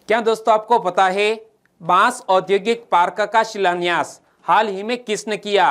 क्या दोस्तों आपको पता है बांस औद्योगिक पार्क का शिलान्यास हाल ही में किसने किया?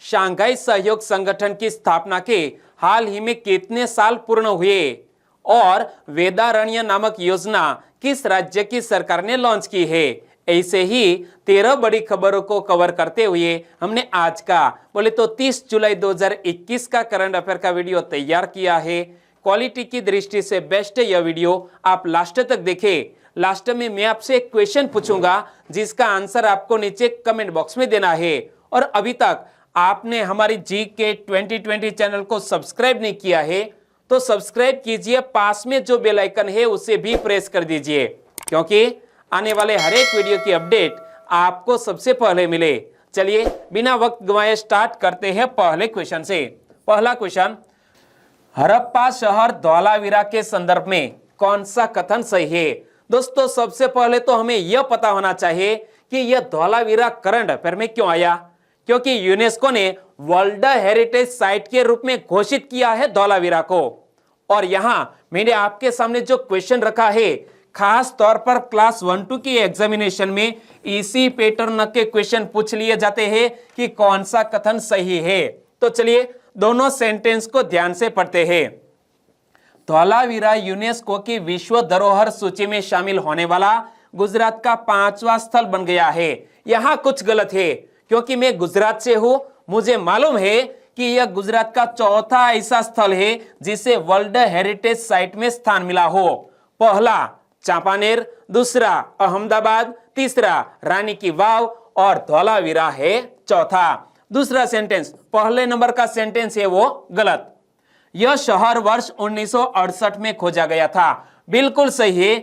शंघाई सहयोग संगठन की स्थापना के हाल ही में कितने साल पूर्ण हुए? और वेदारण्य नामक योजना किस राज्य की सरकार ने लॉन्च की है? ऐसे ही 13 बड़ी खबरों को कवर करते हुए हमने आज का बोले तो 30 जुलाई 2021 का करंट अफेयर का वीडियो तैयार किया है। क्वालिटी की दृष्टि से बेस्ट है यह वीडियो, आप लास्ट तक देखें। लास्ट में मैं आपसे एक क्वेश्चन पूछूंगा जिसका आंसर आपको नीचे कमेंट बॉक्स में देना है। और अभी तक आपने हमारी GK 2020 चैनल को सब्सक्राइब नहीं किया है तो सब्सक्राइब कीजिए, पास में जो बेल आइकन है उसे भी प्रेस कर दीजिए, क्योंकि आने वाले हर एक वीडियो की अपडेट आपको सबसे पहले मिले। चलिए बिना वक्त गंवाए स्टार्ट करते हैं पहले क्वेश्चन से। पहला क्वेश्चन, हड़प्पा शहर धौलावीरा के संदर्भ में कौन सा कथन सही है? दोस्तों सबसे पहले तो हमें यह पता होना चाहिए कि यह धौलावीरा करंट अफेयर में क्यों आया, क्योंकि यूनेस्को ने वर्ल्ड हेरिटेज साइट के रूप में घोषित किया है धौलावीरा को। और यहां मैंने आपके सामने जो क्वेश्चन रखा है, खास तौर पर क्लास 1-2 की एग्जामिनेशन में इसी पैटर्न के क्वेश्चन पूछ लिए जाते हैं कि कौन सा कथन सही है। तो चलिए दोनों सेंटेंस को ध्यान से पढ़ते हैं। धौलावीरा यूनेस्को की विश्व धरोहर सूची में शामिल होने वाला गुजरात का 5वां स्थल बन गया है। यहां कुछ गलत है, क्योंकि मैं गुजरात से हूं, मुझे मालूम है कि यह गुजरात का चौथा ऐसा स्थल है जिसे वर्ल्ड हेरिटेज साइट में स्थान मिला हो। पहला चांपानेर, दूसरा अहमदाबाद, तीसरा रानी की वाव और धौलावीरा है चौथा। दूसरा सेंटेंस, पहले नंबर का सेंटेंस है वो गलत। यह शहर वर्ष 1968 में खोजा गया था। बिल्कुल सही है,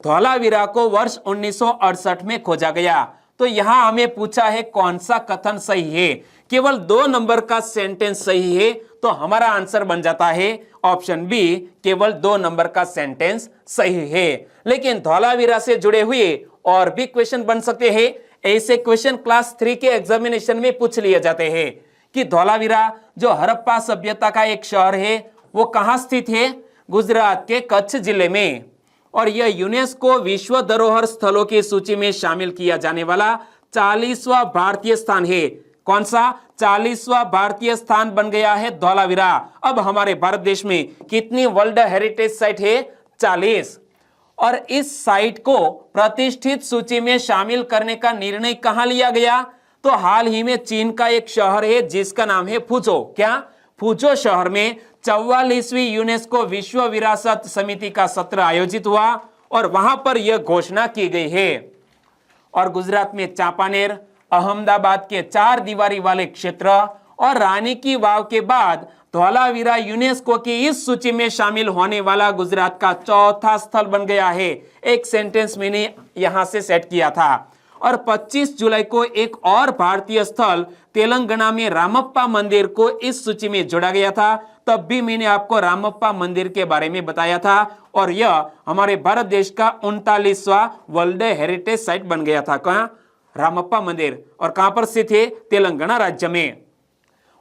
धौलावीरा को वर्ष 1968 में खोजा गया। तो यहां हमें पूछा है कौन सा कथन सही है। केवल 2 नंबर का सेंटेंस सही है तो हमारा आंसर बन जाता है ऑप्शन बी, केवल 2 नंबर का सेंटेंस सही है। लेकिन धौलावीरा से जुड़े हुए और भी क्वेश्चन बन सकते हैं। ऐसे क्वेश्चन क्लास 3 के एग्जामिनेशन में पूछ लिए जाते हैं कि धौलावीरा जो हड़प्पा सभ्यता का एक शहर है वो कहां स्थित है? गुजरात के कच्छ जिले में। और यह यूनेस्को विश्व धरोहर स्थलों की सूची में शामिल किया जाने वाला 40वां भारतीय स्थान है। कौन सा? 40वां भारतीय स्थान बन गया है धौलावीरा। अब हमारे भारत देश में कितनी वर्ल्ड हेरिटेज साइट है? 40। और इस साइट को प्रतिष्ठित सूची में शामिल करने का निर्णय कहां लिया गया? तो हाल ही में चीन का एक शहर है जिसका नाम है फुझो। क्या? फुझो शहर में 44वीं यूनेस्को विश्व विरासत समिति का सत्र आयोजित हुआ और वहां पर यह घोषणा की गई है। और गुजरात में चांपानेर, अहमदाबाद के 4 दीवारी वाले क्षेत्र और रानी की वाव के बाद धौलावीरा यूनेस्को की इस सूची में शामिल होने वाला गुजरात का चौथा स्थल बन गया है। एक सेंटेंस मैंने यहां से सेट किया था। और 25 जुलाई को एक और भारतीय स्थल तेलंगाना में रामप्पा मंदिर को इस सूची में जोड़ा गया था। तब भी मैंने आपको रामप्पा मंदिर के बारे में बताया था और यह हमारे भारत देश का 39वां वर्ल्ड हेरिटेज साइट बन गया था। कहां? रामप्पा मंदिर। और कहां पर स्थित है? तेलंगाना राज्य में।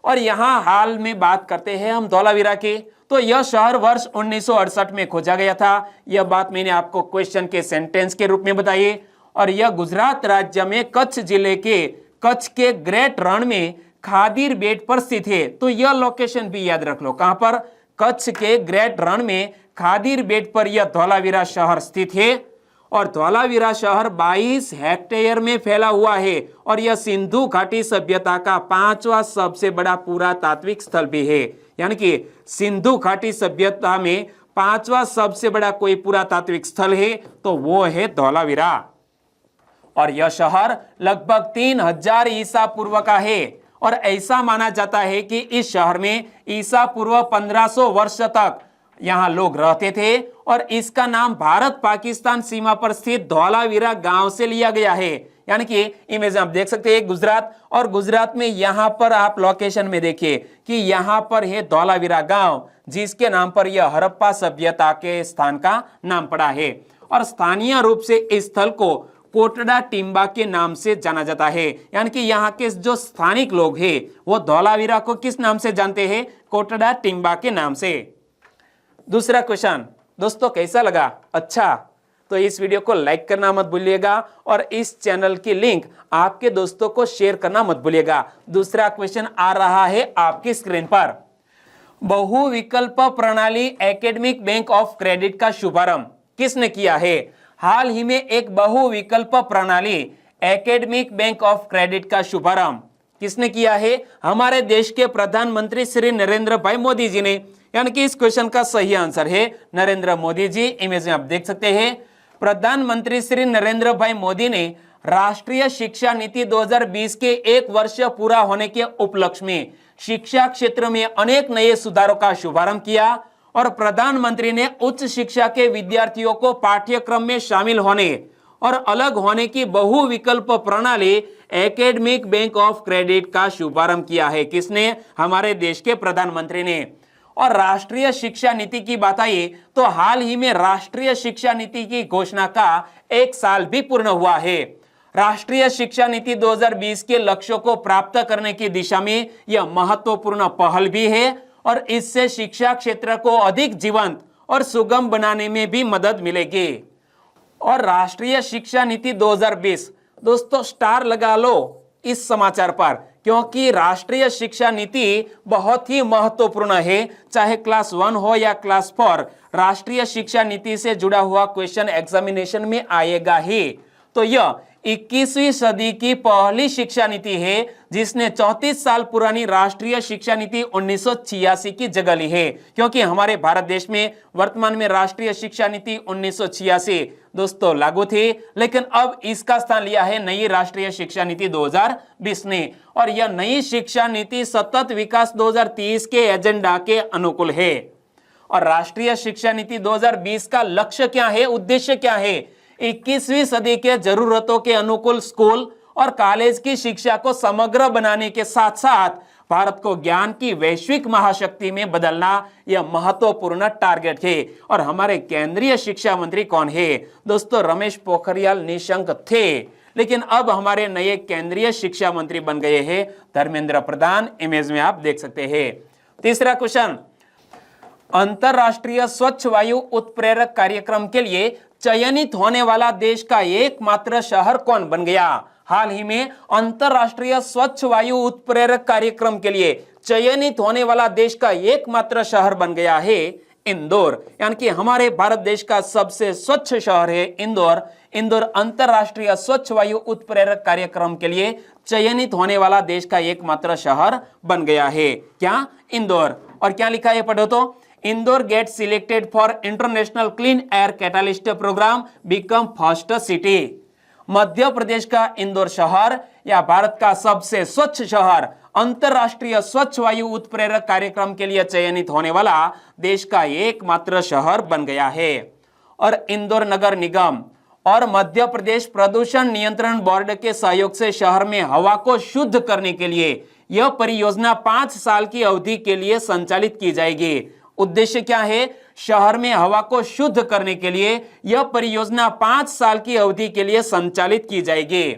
और यहां हाल में बात करते हैं हम धौलावीरा की, तो यह शहर वर्ष 1968 में खोजा गया था। यह बात मैंने आपको क्वेश्चन के सेंटेंस के रूप में बताई। और यह गुजरात राज्य में कच्छ जिले के कच्छ के ग्रेट रण में खादीर बेट पर स्थित है। तो यह लोकेशन भी याद रख लो, कहां पर? कच्छ के ग्रेट रण में खादीर बेट पर यह धौलावीरा शहर स्थित है। और धौलावीरा शहर 22 हेक्टेयर में फैला हुआ है और यह सिंधु घाटी सभ्यता का 5वां सबसे बड़ा पुरातात्विक स्थल भी है। यानी कि सिंधु घाटी सभ्यता में 5वां सबसे बड़ा कोई पुरातात्विक स्थल है तो वो है धौलावीरा। और यह शहर लगभग 3000 ईसा पूर्व का है और ऐसा माना जाता है कि इस शहर में ईसा पूर्व 1500 वर्ष तक यहां लोग रहते थे। और इसका नाम भारत पाकिस्तान सीमा पर स्थित धौलावीरा गांव से लिया गया है। यानी कि इमेज आप देख सकते हैं गुजरात, और गुजरात में यहां पर आप लोकेशन में देखिए कि यहां पर है धौलावीरा गांव, जिसके नाम पर यह हड़प्पा सभ्यता के स्थान का नाम पड़ा है। और स्थानीय रूप से इस स्थल को कोटड़ा टिम्बा के नाम से जाना जाता है। यानी कि यहाँ के जो स्थानिक लोग हैं वो धौलावीरा को किस नाम से जानते हैं? कोटड़ा टिम्बा के नाम से। दूसरा क्वेश्चन दोस्तों कैसा लगा? अच्छा, तो इस वीडियो को लाइक करना मत भूलिएगा और इस चैनल की लिंक आपके दोस्तों को शेयर करना मत भूलिएगा। दूसरा क्वेश्चन आ रहा है आपकी स्क्रीन पर। बहुविकल्प प्रणाली एकेडमिक बैंक ऑफ क्रेडिट का शुभारंभ किसने किया है? हाल ही में एक बहुविकल्प प्रणाली एकेडमिक बैंक ऑफ क्रेडिट का शुभारंभ किसने किया है? हमारे देश के प्रधानमंत्री श्री नरेंद्र भाई मोदी जी ने। यानी कि इस क्वेश्चन का सही आंसर है नरेंद्र मोदी जी। इमेज में आप देख सकते हैं प्रधानमंत्री श्री नरेंद्र भाई मोदी ने राष्ट्रीय शिक्षा नीति 2020 के 1 वर्ष पूरा होने के उपलक्ष्य में शिक्षा क्षेत्र में अनेक नए सुधारों का शुभारंभ किया और प्रधानमंत्री ने उच्च शिक्षा के विद्यार्थियों को पाठ्यक्रम में शामिल होने और अलग होने की बहुविकल्प प्रणाली एकेडमिक बैंक ऑफ क्रेडिट का शुभारंभ किया है। किसने? हमारे देश के प्रधानमंत्री ने। और राष्ट्रीय शिक्षा नीति की बात आई तो हाल ही में राष्ट्रीय शिक्षा नीति की घोषणा का 1 साल भी पूर्ण हुआ है। राष्ट्रीय शिक्षा नीति 2020 के लक्ष्यों को प्राप्त करने की दिशा में यह महत्वपूर्ण पहल भी है और इससे शिक्षा क्षेत्र को अधिक जीवंत और सुगम बनाने में भी मदद मिलेगी। और राष्ट्रीय शिक्षा नीति 2020 दोस्तों स्टार लगा लो इस समाचार पर, क्योंकि राष्ट्रीय शिक्षा नीति बहुत ही महत्वपूर्ण है। चाहे क्लास 1 हो या क्लास 4, राष्ट्रीय शिक्षा नीति से जुड़ा हुआ क्वेश्चन एग्जामिनेशन में आएगा ही। तो यह 21वीं सदी की पहली शिक्षा नीति है जिसने 34 साल पुरानी राष्ट्रीय शिक्षा नीति 1986 की जगह ली है, क्योंकि हमारे भारत देश में वर्तमान में राष्ट्रीय शिक्षा नीति 1986 दोस्तों लागू थी, लेकिन अब इसका स्थान लिया है नई राष्ट्रीय शिक्षा नीति 2020 ने। और यह नई शिक्षा नीति सतत विकास 2030 के एजेंडा के अनुकूल है। और राष्ट्रीय शिक्षा नीति 2020 का लक्ष्य क्या है, उद्देश्य क्या है? 21वीं सदी के जरूरतों के अनुकूल स्कूल और कॉलेज की शिक्षा को समग्र बनाने के साथ साथ भारत को ज्ञान की वैश्विक महाशक्ति में बदलना यह महत्वपूर्ण टारगेट है। और हमारे केंद्रीय शिक्षा मंत्री कौन है दोस्तों? रमेश पोखरियाल निशंक थे, लेकिन अब हमारे नए केंद्रीय शिक्षा मंत्री बन गए हैं धर्मेंद्र प्रधान। इमेज में आप देख सकते हैं। तीसरा क्वेश्चन, अंतरराष्ट्रीय स्वच्छ वायु उत्प्रेरक कार्यक्रम के लिए चयनित होने वाला देश का एकमात्र शहर कौन बन गया? हाल ही में अंतरराष्ट्रीय स्वच्छ वायु उत्प्रेरक कार्यक्रम के लिए चयनित होने वाला देश का एकमात्र शहर बन गया है इंदौर। यानी कि हमारे भारत देश का सबसे स्वच्छ शहर है इंदौर। इंदौर अंतरराष्ट्रीय स्वच्छ वायु उत्प्रेरक कार्यक्रम के लिए चयनित होने वाला देश का एकमात्र शहर बन गया है। क्या? इंदौर। और क्या लिखा है पढ़ो तो, Indore get selected for international clean air catalyst program become first city. Madhya Pradesh का इंदौर शहर या भारत का सबसे स्वच्छ शहर अंतरराष्ट्रीय स्वच्छ वायु उत्प्रेरक कार्यक्रम के लिए चयनित होने वाला देश का एकमात्र शहर बन गया है। और इंदौर नगर निगम और मध्य प्रदेश प्रदूषण नियंत्रण बोर्ड के सहयोग से शहर में हवा को शुद्ध करने के लिए यह परियोजना 5 साल की अवधि के लिए संचालित की जाएगी। उद्देश्य क्या है? शहर में हवा को शुद्ध करने के लिए यह परियोजना 5 साल की अवधि के लिए संचालित की जाएगी।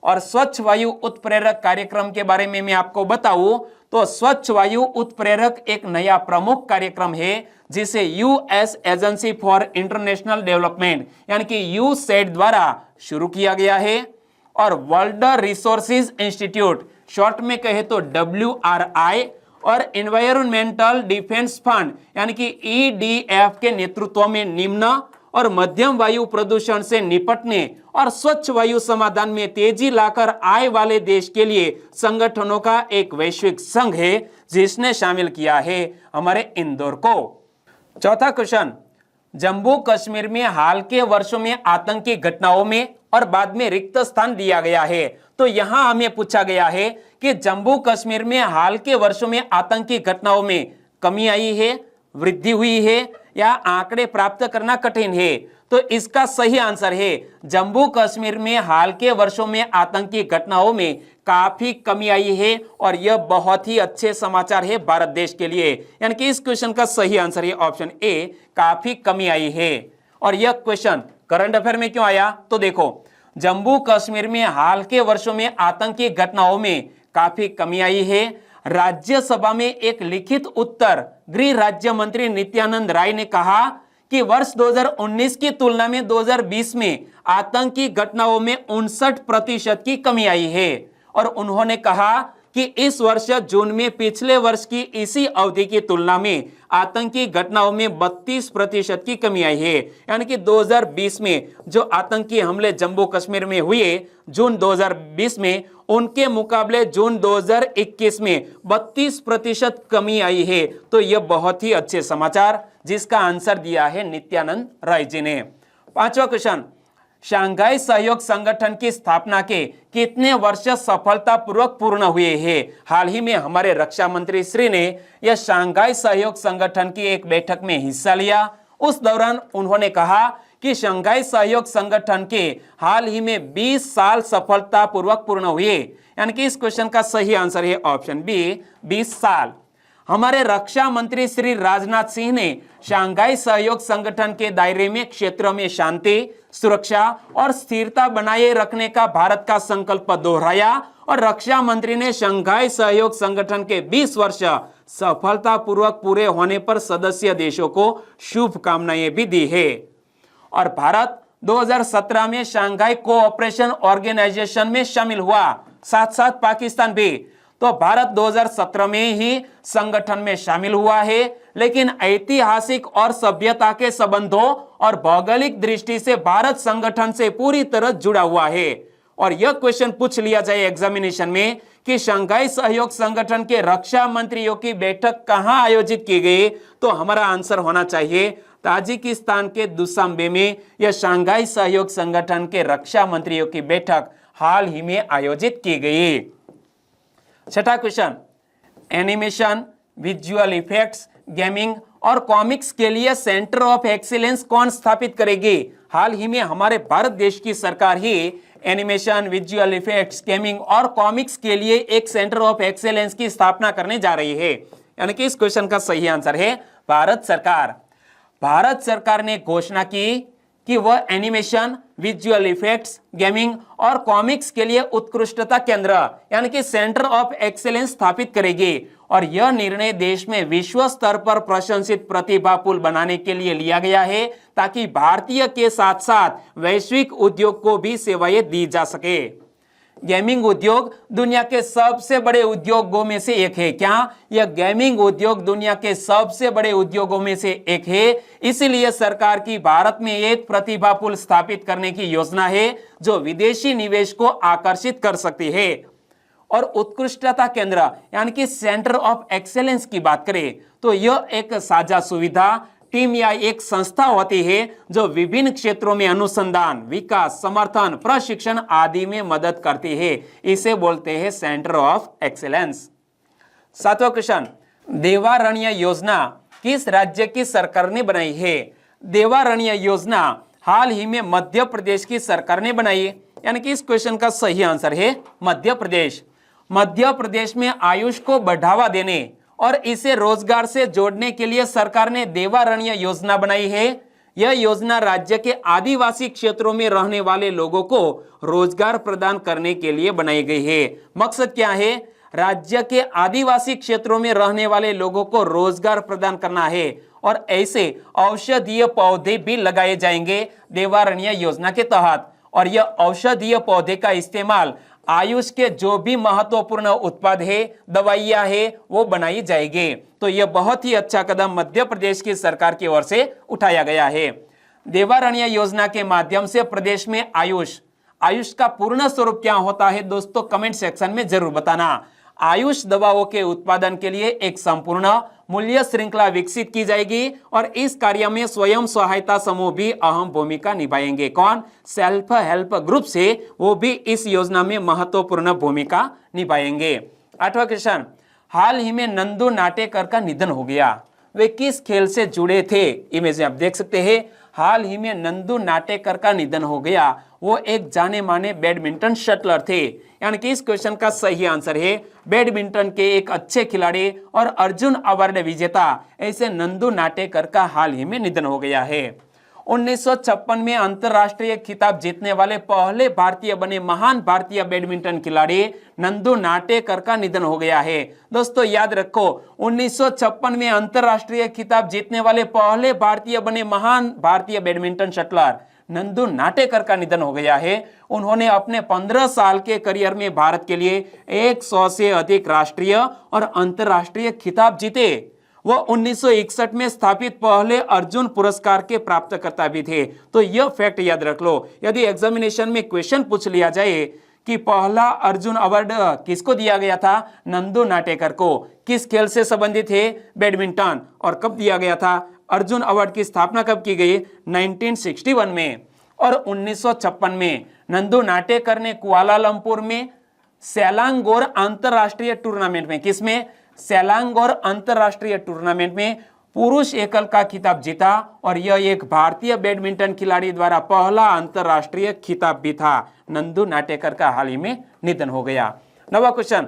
और स्वच्छ वायु उत्प्रेरक कार्यक्रम के बारे में मैं आपको बताऊं तो स्वच्छ वायु उत्प्रेरक एक नया प्रमुख कार्यक्रम है जिसे US agency for international development यानी कि यूसेड द्वारा शुरू किया गया है। और वर्ल्ड रिसोर्सेज इंस्टीट्यूट शॉर्ट में कहे तो WRI और एनवायरमेंटल डिफेंस फंड यानी कि EDF के नेतृत्व में निम्न और मध्यम वायु प्रदूषण से निपटने और स्वच्छ वायु समाधान में तेजी लाकर आए वाले देश के लिए संगठनों का एक वैश्विक संघ है जिसने शामिल किया है हमारे इंदौर को। चौथा क्वेश्चन, जम्मू कश्मीर में हाल के वर्षों में आतंकी घटनाओं में और बाद में रिक्त स्थान दिया गया है। तो यहां हमें पूछा गया है कि जम्मू कश्मीर में हाल के वर्षों में आतंकी घटनाओं में कमी आई है, वृद्धि हुई है या आंकड़े प्राप्त करना कठिन है? तो इसका सही आंसर है जम्मू कश्मीर में हाल के वर्षों में आतंकी घटनाओं में काफी कमी आई है और यह बहुत ही अच्छे समाचार है भारत देश के लिए। यानी कि इस क्वेश्चन का सही आंसर है ऑप्शन ए, काफी कमी आई है। और यह क्वेश्चन करंट अफेयर में क्यों आया? तो देखो, जम्मू कश्मीर में हाल के वर्षों में आतंकी घटनाओं में काफी कमी आई है। राज्यसभा में एक लिखित उत्तर गृह राज्य मंत्री नित्यानंद राय ने कहा कि वर्ष 2019 की तुलना में 2020 में आतंकी घटनाओं में 59% की कमी आई है। और उन्होंने कहा कि इस वर्ष जून में पिछले वर्ष की इसी अवधि की तुलना में आतंकी घटनाओं में 32% की कमी आई है। यानी कि 2020 में जो आतंकी हमले जम्मू कश्मीर में हुए जून 2020 में, उनके मुकाबले जून 2021 में 32% कमी आई है। तो यह बहुत ही अच्छे समाचार, जिसका आंसर दिया है नित्यानंद राय जी ने। पांचवा क्वेश्चन, शंघाई सहयोग संगठन की स्थापना के कितने वर्ष सफलतापूर्वक पूर्ण हुए हैं? हाल ही में हमारे रक्षा मंत्री श्री ने यह शंघाई सहयोग संगठन की एक बैठक में हिस्सा लिया। उस दौरान उन्होंने कहा कि शंघाई सहयोग संगठन के हाल ही में 20 साल सफलतापूर्वक पूर्ण हुए। यानी कि इस क्वेश्चन का सही आंसर है ऑप्शन बी, 20 साल। हमारे रक्षा मंत्री श्री राजनाथ सिंह ने शंघाई सहयोग संगठन के दायरे में क्षेत्रों में शांति, सुरक्षा और स्थिरता बनाए रखने का भारत का संकल्प दोहराया। और रक्षा मंत्री ने शंघाई सहयोग संगठन के 20 वर्ष सफलतापूर्वक पूरे होने पर सदस्य देशों को शुभकामनाएं भी दी है। और भारत 2017 में शंघाई कोऑपरेशन ऑर्गेनाइजेशन में शामिल हुआ, साथ साथ पाकिस्तान भी। तो भारत 2017 में ही संगठन में शामिल हुआ है, लेकिन ऐतिहासिक और सभ्यता के संबंधों और भौगोलिक दृष्टि से भारत संगठन से पूरी तरह जुड़ा हुआ है। और यह क्वेश्चन पूछ लिया जाए एग्जामिनेशन में कि शंघाई सहयोग संगठन के रक्षा मंत्रियों की बैठक कहां आयोजित की गई, तो हमारा आंसर होना चाहिए ताजिकिस्तान के दुशांबे में यह शंघाई सहयोग संगठन के रक्षा मंत्रियों की बैठक हाल ही में आयोजित की गई। छठा question, animation, visual effects, gaming और कॉमिक्स के लिए सेंटर ऑफ एक्सीलेंस कौन स्थापित करेगी? हाल ही में हमारे भारत देश की सरकार ही एनिमेशन, विजुअल इफेक्ट्स, गेमिंग और कॉमिक्स के लिए एक सेंटर ऑफ एक्सीलेंस की स्थापना करने जा रही है। यानी कि इस क्वेश्चन का सही आंसर है भारत सरकार। भारत सरकार ने घोषणा की कि वह एनिमेशन, विजुअल इफेक्ट्स, गेमिंग और कॉमिक्स के लिए उत्कृष्टता केंद्र यानी कि सेंटर ऑफ एक्सीलेंस स्थापित करेगी। और यह निर्णय देश में विश्व स्तर पर प्रशंसित प्रतिभा पूल बनाने के लिए लिया गया है, ताकि भारतीय के साथ साथ वैश्विक उद्योग को भी सेवाएं दी जा सके। गेमिंग उद्योग दुनिया के सबसे बड़े उद्योगों में से एक है। क्या यह गेमिंग उद्योग दुनिया के सबसे बड़े उद्योगों में से एक है? इसलिए सरकार की भारत में एक प्रतिभा पूल स्थापित करने की योजना है, जो विदेशी निवेश को आकर्षित कर सकती है। और उत्कृष्टता केंद्र यानी कि सेंटर ऑफ एक्सेलेंस की बात करें तो यह एक साझा सुविधा, टीम या एक संस्था होती है जो विभिन्न क्षेत्रों में अनुसंधान, विकास, समर्थन, प्रशिक्षण आदि में मदद करती है। इसे बोलते हैं सेंटर ऑफ एक्सीलेंस। सातवां क्वेश्चन, देवारण्य योजना किस राज्य की सरकार ने बनाई है? देवारण्य योजना हाल ही में मध्य प्रदेश की सरकार ने बनाई, यानी कि इस क्वेश्चन का सही आंसर है मध्य प्रदेश। मध्य प्रदेश में आयुष को बढ़ावा देने और इसे रोजगार से जोड़ने के लिए सरकार ने देवारण्य योजना बनाई है। यह योजना राज्य के आदिवासी क्षेत्रों में रहने वाले लोगों को रोजगार प्रदान करने के लिए बनाई गई है। मकसद क्या है? राज्य के आदिवासी क्षेत्रों में रहने वाले लोगों को रोजगार प्रदान करना है और ऐसे औषधीय पौधे भी लगाए जाएंगे देवारण्य योजना के तहत। और यह औषधीय पौधे का इस्तेमाल आयुष के जो भी महत्वपूर्ण उत्पाद है, दवाइयां है, वो बनाई जाएगी। तो यह बहुत ही अच्छा कदम मध्य प्रदेश की सरकार की ओर से उठाया गया है। देवारण्य योजना के माध्यम से प्रदेश में आयुष का पूर्ण स्वरूप क्या होता है दोस्तों, कमेंट सेक्शन में जरूर बताना। आयुष दवाओं के उत्पादन के लिए एक संपूर्ण मूल्य श्रृंखला विकसित की जाएगी और इस कार्य में स्वयं सहायता समूह भी अहम भूमिका निभाएंगे। कौन? सेल्फ हेल्प ग्रुप से वो भी इस योजना में महत्वपूर्ण भूमिका निभाएंगे। आठवां क्वेश्चन, हाल ही में नंदू नाटेकर का निधन हो गया। वे किस खेल से जुड़े थे? इमेज में आप देख सकते हैं। हाल ही में नंदू नाटेकर का निधन हो गया। वो एक जाने माने बैडमिंटन शटलर थे। यानी कि इस क्वेश्चन का सही आंसर है बैडमिंटन के एक अच्छे खिलाड़ी और अर्जुन अवार्ड विजेता ऐसे नंदू नाटेकर का हाल ही में निधन हो गया है। 1956 में अंतरराष्ट्रीय खिताब जीतने वाले पहले भारतीय बने महान भारतीय बैडमिंटन खिलाड़ी नंदू नाटेकर का निधन हो गया है। दोस्तों याद रखो, 1956 में अंतरराष्ट्रीय खिताब जीतने वाले पहले भारतीय बने महान भारतीय बैडमिंटन शटलर नंदू नाटेकर का निधन हो गया है। उन्होंने अपने 15 साल के करियर में भारत के लिए 100 से अधिक राष्ट्रीय और अंतरराष्ट्रीय खिताब जीते। वह 1961 में स्थापित पहले अर्जुन पुरस्कार के प्राप्तकर्ता भी थे। तो यह फैक्ट याद रख लो। यदि एग्जामिनेशन में क्वेश्चन पूछ लिया जाए कि पहला अर्जुन अवार्ड किसको दिया गया था, नंदू नाटेकर को, किस खेल से संबंधित है, बैडमिंटन, और कब दिया गया था, अर्जुन अवार्ड की स्थापना कब की गई, 1961 में। और 1956 में नंदू नाटेकर ने कुआलालंपुर में सेलांगोर अंतरराष्ट्रीय टूर्नामेंट में, किसमें, सेलांगोर अंतरराष्ट्रीय टूर्नामेंट में पुरुष एकल का खिताब जीता। और यह एक भारतीय बैडमिंटन खिलाड़ी द्वारा पहला अंतरराष्ट्रीय खिताब भी था। नंदू नाटेकर का हाल ही में निधन हो गया। नवा क्वेश्चन,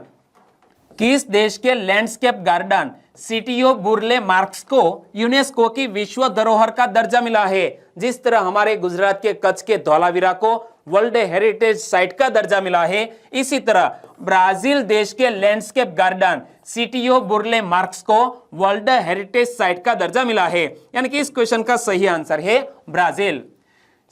किस देश के landscape garden city of Burle Marx को यूनेस्को की विश्व धरोहर का दर्जा मिला है? जिस तरह हमारे गुजरात के कच्छ के धौलावीरा को वर्ल्ड हेरिटेज साइट का दर्जा मिला है, इसी तरह ब्राजील देश के landscape garden city of Burle Marx को वर्ल्ड हेरिटेज साइट का दर्जा मिला है। यानी कि इस क्वेश्चन का सही आंसर है Brazil.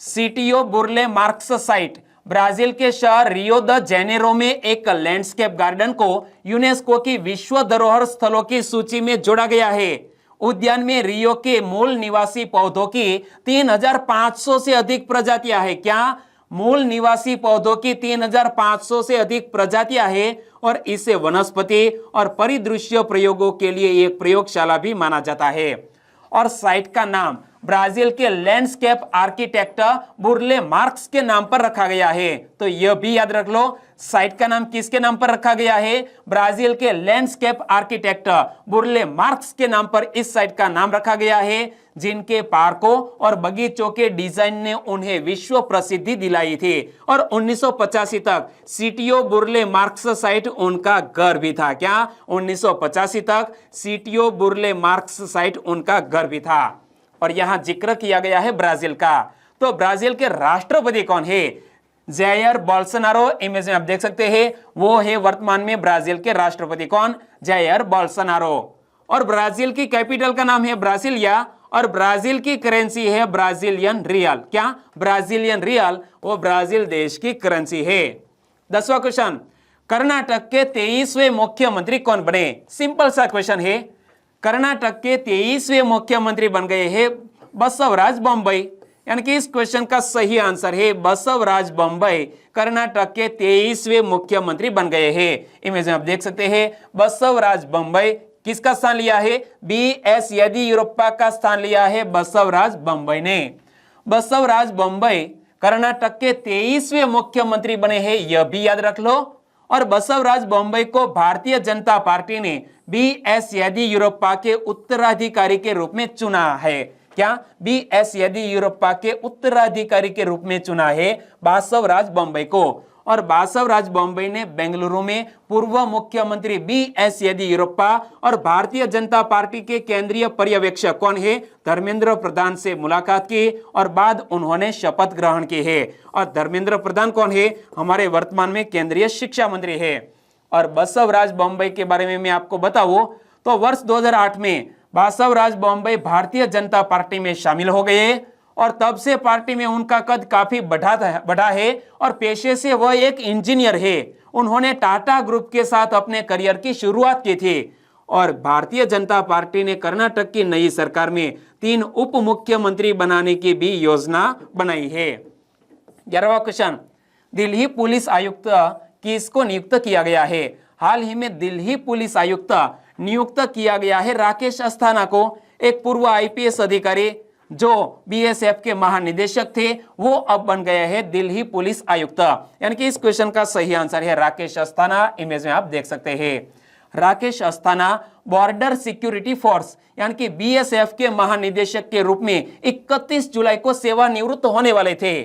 City of Burle Marx site Brazil के शहर रियो द जेनेरो में एक लैंडस्केप गार्डन को यूनेस्को की विश्व धरोहर स्थलों की सूची में जोड़ा गया है। उद्यान में रियो के मूल निवासी पौधों की 3500 से अधिक प्रजातियां हैं। क्या, मूल निवासी पौधों की 3500 से अधिक प्रजातियां हैं। और इसे वनस्पति और परिदृश्य प्रयोगों के लिए एक प्रयोगशाला भी माना जाता है। और साइट का नाम ब्राजील के लैंडस्केप आर्किटेक्ट बुरले मार्क्स के नाम पर रखा गया है। तो यह भी याद रख लो, साइट का नाम किसके नाम पर रखा गया है, ब्राजील के लैंडस्केप आर्किटेक्ट बुरले मार्क्स के नाम पर इस साइट का नाम रखा गया है, जिनके पार्कों और बगीचों के डिजाइन ने उन्हें विश्व प्रसिद्धि दिलाई थी। और 1985 तक city of Burle Marx site उनका घर भी था। क्या, 1985 तक city of Burle Marx site उनका घर भी था। और यहां जिक्र किया गया है ब्राजील का। तो ब्राजील के राष्ट्रपति कौन है, जायर बोल्सोनारो। इमेज में आप देख सकते हैं, वो है वर्तमान में ब्राजील के राष्ट्रपति। कौन, जायर बोल्सोनारो। और ब्राजील की कैपिटल का नाम है ब्रासिलिया। और ब्राजील की करेंसी है ब्राजीलियन रियल। क्या, ब्राजीलियन रियल, वो ब्राजील देश की करेंसी है। 10वां क्वेश्चन, कर्नाटक के 23वें मुख्यमंत्री कौन बने? सिंपल सा क्वेश्चन है। कर्नाटक के 23वें मुख्यमंत्री बन गए हैं बसवराज बोम्मई। यानी कि इस क्वेश्चन का सही आंसर है बसवराज बोम्मई। कर्नाटक के 23वें मुख्यमंत्री बन गए हैं। इमेज में आप देख सकते हैं, बसवराज बोम्मई किसका स्थान लिया है, बी.एस. येदियुरप्पा का स्थान लिया है बसवराज बोम्मई ने। बसवराज बोम्मई कर्नाटक के 23वें मुख्यमंत्री बने हैं, यह भी याद रख लो। और बसवराज बोम्मई को भारतीय जनता पार्टी ने बी.एस. येदियुरप्पा के उत्तराधिकारी के रूप में चुना है। क्या, बी.एस. येदियुरप्पा के उत्तराधिकारी के रूप में चुना है बसवराज बोम्मई को। और बसवराज बोम्मई ने बेंगलुरु में पूर्व मुख्यमंत्री बी.एस. येदियुरप्पा और भारतीय जनता पार्टी के केंद्रीय पर्यवेक्षक कौन है, धर्मेंद्र प्रधान से मुलाकात की और बाद उन्होंने शपथ ग्रहण की है। और धर्मेंद्र प्रधान कौन है, हमारे वर्तमान में केंद्रीय शिक्षा मंत्री है। और बसवराज बोम्मई के बारे में मैं आपको बताऊं तो वर्ष 2008 में बसवराज बोम्मई भारतीय जनता पार्टी में शामिल हो गए। और तब से पार्टी में उनका कद काफी बढ़ा है और पेशे से वह एक इंजीनियर है। उन्होंने टाटा ग्रुप के साथ अपने करियर की शुरुआत की थी। और भारतीय जनता पार्टी ने कर्नाटक की नई सरकार में 3 उप मुख्यमंत्री बनाने की भी योजना बनाई है। 11वां क्वेश्चन, दिल्ली पुलिस आयुक्त किसको नियुक्त किया गया है? हाल ही में दिल्ली पुलिस आयुक्त नियुक्त किया गया है राकेश अस्थाना को, एक पूर्व आईपीएस अधिकारी जो बीएसएफ के महानिदेशक थे, वो अब बन गए हैं दिल्ली पुलिस आयुक्त। यानी कि इस क्वेश्चन का सही आंसर है राकेश अस्थाना। इमेज में आप देख सकते हैं, Rakesh Asthana border security force यानी कि बीएसएफ के महानिदेशक के रूप में 31 जुलाई को सेवानिवृत्त होने वाले थे।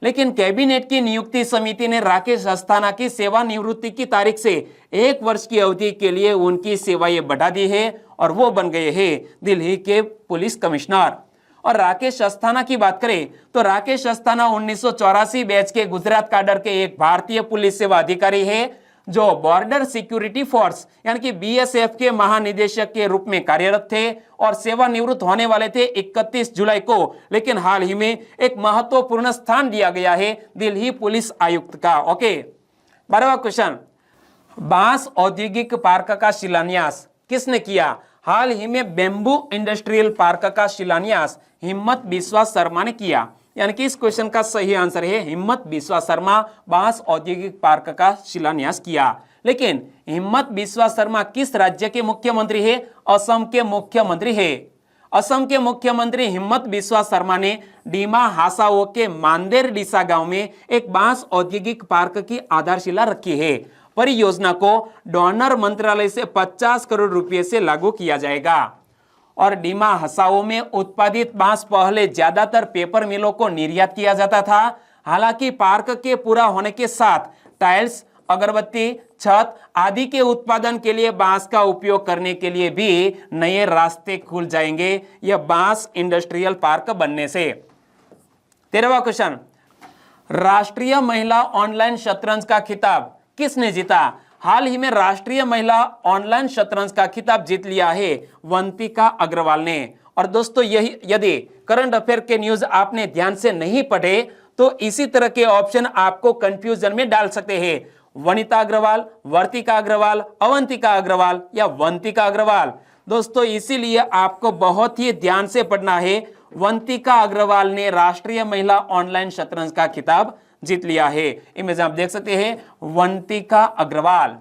लेकिन कैबिनेट की नियुक्ति समिति ने राकेश अस्थाना की सेवानिवृत्ति की तारीख से 1 वर्ष की अवधि के लिए उनकी सेवाएं बढ़ा दी है और वो बन गए हैं दिल्ली के पुलिस कमिश्नर। और राकेश अस्थाना की बात करें तो राकेश अस्थाना 1984 बैच के गुजरात काडर के एक भारतीय पुलिस सेवा अधिकारी है जो बॉर्डर सिक्योरिटी फोर्स यानी कि बीएसएफ के महानिदेशक के रूप में कार्यरत थे और सेवानिवृत्त होने वाले थे 31 जुलाई को। लेकिन हाल ही में एक महत्वपूर्ण स्थान दिया गया है दिल्ली पुलिस आयुक्त का। ओके, 12वां क्वेश्चन, बांस औद्योगिक पार्क का शिलान्यास किसने किया? हाल ही में बेम्बू इंडस्ट्रियल पार्क का शिलान्यास हिम्मत बिस्वा शर्मा ने किया। यानी कि इस क्वेश्चन का सही आंसर है हिम्मत बिस्वा शर्मा बांस औद्योगिक पार्क का शिलान्यास किया। लेकिन हिम्मत बिस्वा शर्मा किस राज्य के मुख्यमंत्री है? असम के मुख्यमंत्री है। असम के मुख्यमंत्री हिम्मत बिस्वा शर्मा ने डीमा हासाओ के मांदेर डिसा गांव में एक बांस औद्योगिक पार्क की आधारशिला रखी है। परियोजना को डोनर मंत्रालय से 50 करोड़ रुपए से लागू किया जाएगा। और डीमा हसाओ में उत्पादित बांस पहले ज्यादातर पेपर मिलों को निर्यात किया जाता था। हालांकि पार्क के पूरा होने के साथ टाइल्स, अगरबत्ती, छत आदि के उत्पादन के लिए बांस का उपयोग करने के लिए भी नए रास्ते खुल जाएंगे यह बांस इंडस्ट्रियल पार्क बनने से। 13वां क्वेश्चन, राष्ट्रीय महिला ऑनलाइन शतरंज का खिताब किसने जीता? हाल ही में राष्ट्रीय महिला ऑनलाइन शतरंज का खिताब जीत लिया है वंतिका अग्रवाल ने। और दोस्तों यही यदि करंट अफेयर के न्यूज आपने ध्यान से नहीं पढ़े तो इसी तरह के ऑप्शन आपको कंफ्यूजन में डाल सकते हैं। वनिता अग्रवाल, वर्तिका अग्रवाल, अवंतिका अग्रवाल या वंतिका अग्रवाल। दोस्तों इसीलिए आपको बहुत ही ध्यान से पढ़ना है। वंतिका अग्रवाल ने राष्ट्रीय महिला ऑनलाइन शतरंज का खिताब जीत लिया है। इमेज आप देख सकते हैं, वंतिका अग्रवाल।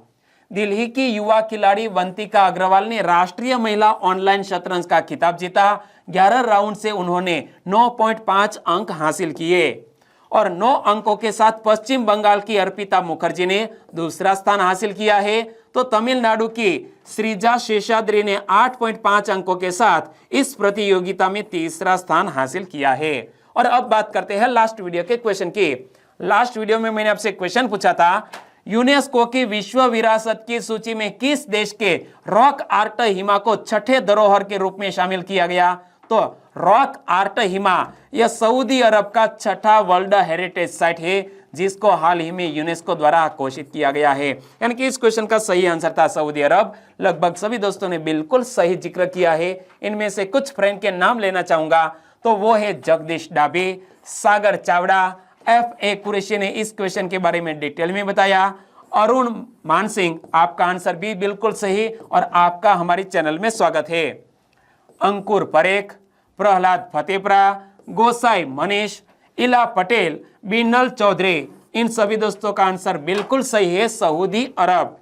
दिल्ली की युवा खिलाड़ी वंतिका अग्रवाल ने राष्ट्रीय महिला ऑनलाइन शतरंज का खिताब जीता। 11 राउंड से उन्होंने 9.5 अंक हासिल किए और 9 अंकों के साथ पश्चिम बंगाल की अर्पिता मुखर्जी ने दूसरा स्थान हासिल किया है। तो तमिलनाडु की श्रीजा शेषाद्री ने 8.5 अंकों के साथ इस प्रतियोगिता में तीसरा स्थान हासिल किया है। और अब बात करते हैं लास्ट वीडियो के क्वेश्चन की। लास्ट वीडियो में मैंने आपसे क्वेश्चन पूछा था, यूनेस्को की विश्व विरासत की सूची में किस देश के रॉक आर्ट हिमा को छठे धरोहर के रूप में शामिल किया गया? तो रॉक आर्ट हिमा यह सऊदी अरब का छठा वर्ल्ड हेरिटेज साइट है जिसको हाल ही में यूनेस्को द्वारा घोषित किया गया है। यानी कि इस क्वेश्चन का सही आंसर था सऊदी अरब। लगभग सभी दोस्तों ने बिल्कुल सही जिक्र किया है। इनमें से कुछ फ्रेंड के नाम लेना चाहूंगा तो वो है जगदीश डाबी, सागर चावड़ा, FA कुरैशी ने इस क्वेश्चन के बारे में डिटेल में बताया। अरुण मानसिंह, आपका आंसर भी बिल्कुल सही और आपका हमारे चैनल में स्वागत है। अंकुर परेख, प्रहलाद फतेपुरा, गोसाई मनीष, इला पटेल, बिनल चौधरी, इन सभी दोस्तों का आंसर बिल्कुल सही है सऊदी अरब।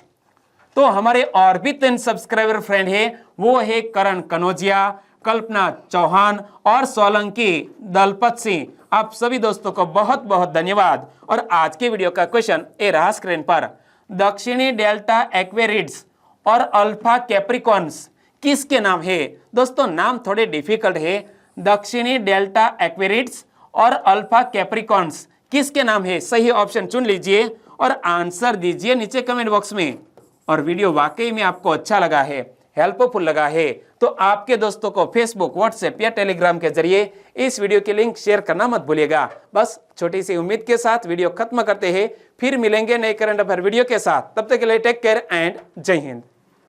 तो हमारे और भी 3 सब्सक्राइबर फ्रेंड है वो है करण कनौजिया, कल्पना चौहान और सोलंकी दलपत सिंह। आप सभी दोस्तों को बहुत बहुत धन्यवाद। और आज के वीडियो का क्वेश्चन ए रहा स्क्रीन पर, दक्षिणी डेल्टा एक्वेरिड्स और अल्फा कैप्रिकॉन्स किसके नाम है? दोस्तों नाम थोड़े डिफिकल्ट है। दक्षिणी डेल्टा एक्वेरिड्स और अल्फा कैप्रिकॉन्स किसके नाम है? सही ऑप्शन चुन लीजिए और आंसर दीजिए नीचे कमेंट बॉक्स में। और वीडियो वाकई में आपको अच्छा लगा है, हेल्पफुल लगा है तो आपके दोस्तों को फेसबुक, व्हाट्सएप या टेलीग्राम के जरिए इस वीडियो की लिंक शेयर करना मत भूलिएगा। बस छोटी सी उम्मीद के साथ वीडियो खत्म करते हैं, फिर मिलेंगे नए करंट अफेयर वीडियो के साथ। तब तक के लिए टेक केयर एंड जय हिंद।